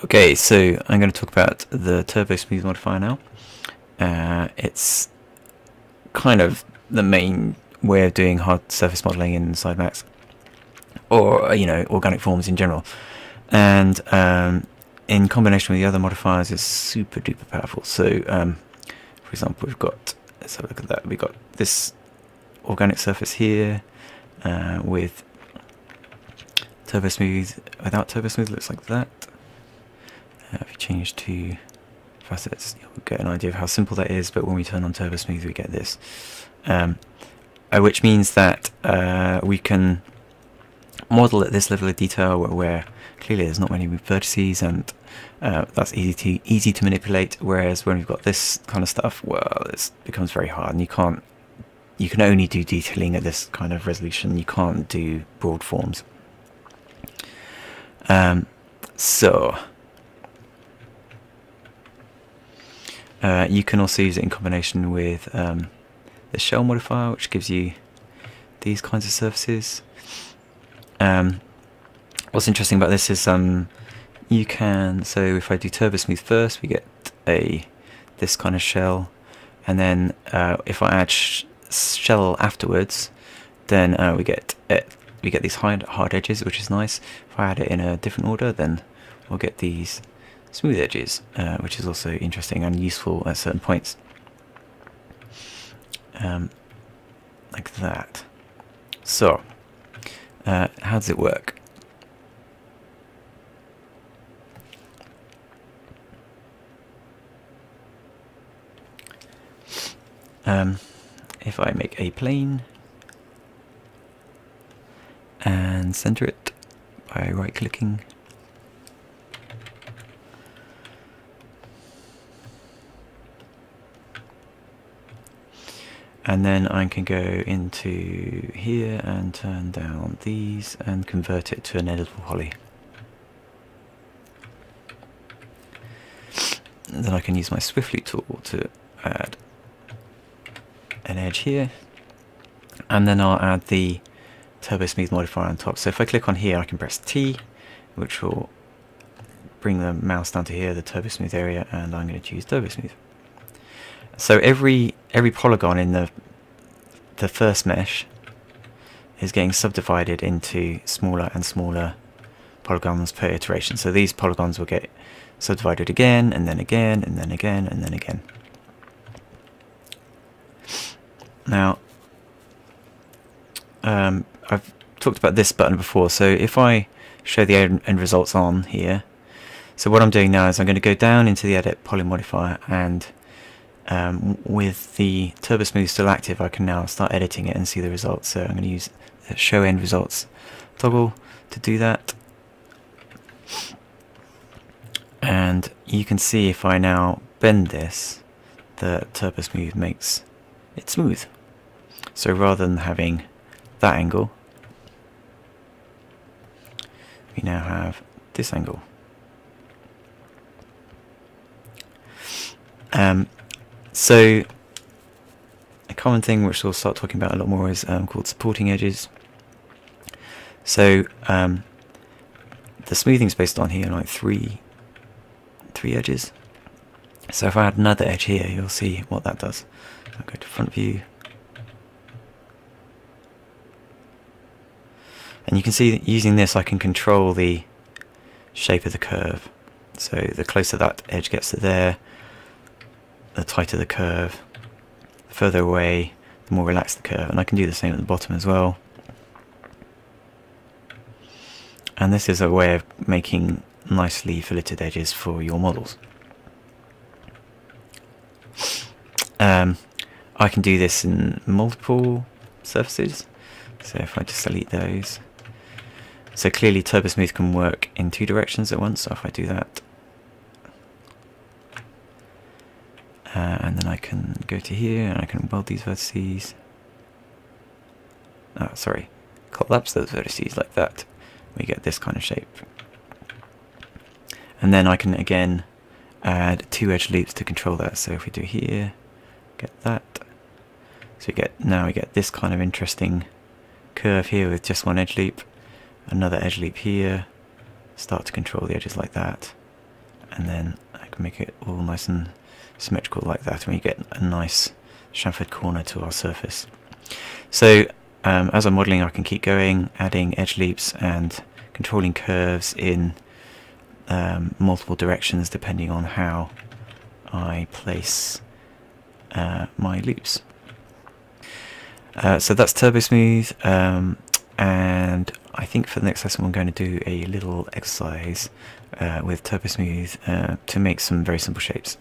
Okay, so I'm going to talk about the Turbosmooth Modifier now. It's kind of the main way of doing hard surface modeling in SideMax, or organic forms in general. And in combination with the other modifiers, it's super duper powerful. So, for example, let's have a look at that. We've got this organic surface here with Turbosmooth. Without Turbosmooth, it looks like that. If you change to facets, you'll get an idea of how simple that is, but when we turn on Turbosmooth we get this, which means that we can model at this level of detail where clearly there's not many vertices, and that's easy to manipulate, whereas when we've got this kind of stuff, well, it becomes very hard, and you can only do detailing at this kind of resolution. You can't do broad forms. You can also use it in combination with the shell modifier, which gives you these kinds of surfaces. What's interesting about this is you can, so if I do Turbosmooth first, we get this kind of shell, and then if I add shell afterwards, then we get these hard edges, which is nice. If I add it in a different order, then we'll get these smooth edges, which is also interesting and useful at certain points, like that. So, how does it work? If I make a plane and center it by right-clicking, and then I can go into here and turn down these and convert it to an editable poly. And then I can use my Swiftly tool to add an edge here, and then I'll add the Turbosmooth modifier on top. So if I click on here, I can press T, which will bring the mouse down to here, the Turbosmooth area, and I'm going to choose Turbosmooth. So every polygon in the first mesh is getting subdivided into smaller and smaller polygons per iteration. So these polygons will get subdivided again, and then again, and then again, and then again. Now, I've talked about this button before, so if I show the end results on here, so what I'm doing now is I'm going to go down into the Edit Poly Modifier, and with the Turbosmooth still active, I can now start editing it and see the results. So I'm going to use the Show End Results toggle to do that. And you can see if I now bend this, the Turbosmooth makes it smooth. So rather than having that angle, we now have this angle. So a common thing which we'll start talking about a lot more is called supporting edges. So the smoothing is based on here like three edges. So if I add another edge here, you'll see what that does. I'll go to front view, and you can see that using this I can control the shape of the curve. So the closer that edge gets to there, the tighter the curve, the further away, the more relaxed the curve, and I can do the same at the bottom as well. And this is a way of making nicely filleted edges for your models. I can do this in multiple surfaces, so if I just delete those. So clearly Turbosmooth can work in two directions at once, so if I do that, and then I can go to here and I can weld these vertices. Collapse those vertices like that. We get this kind of shape. And then I can again add two edge loops to control that. So if we do here, get that. So now we get this kind of interesting curve here with just one edge loop, another edge loop here, start to control the edges like that. and then I can make it all nice and symmetrical like that, and we get a nice chamfered corner to our surface. So as I'm modelling, I can keep going, adding edge loops and controlling curves in multiple directions depending on how I place my loops. So that's Turbosmooth, and I think for the next lesson I'm going to do a little exercise with Turbosmooth to make some very simple shapes.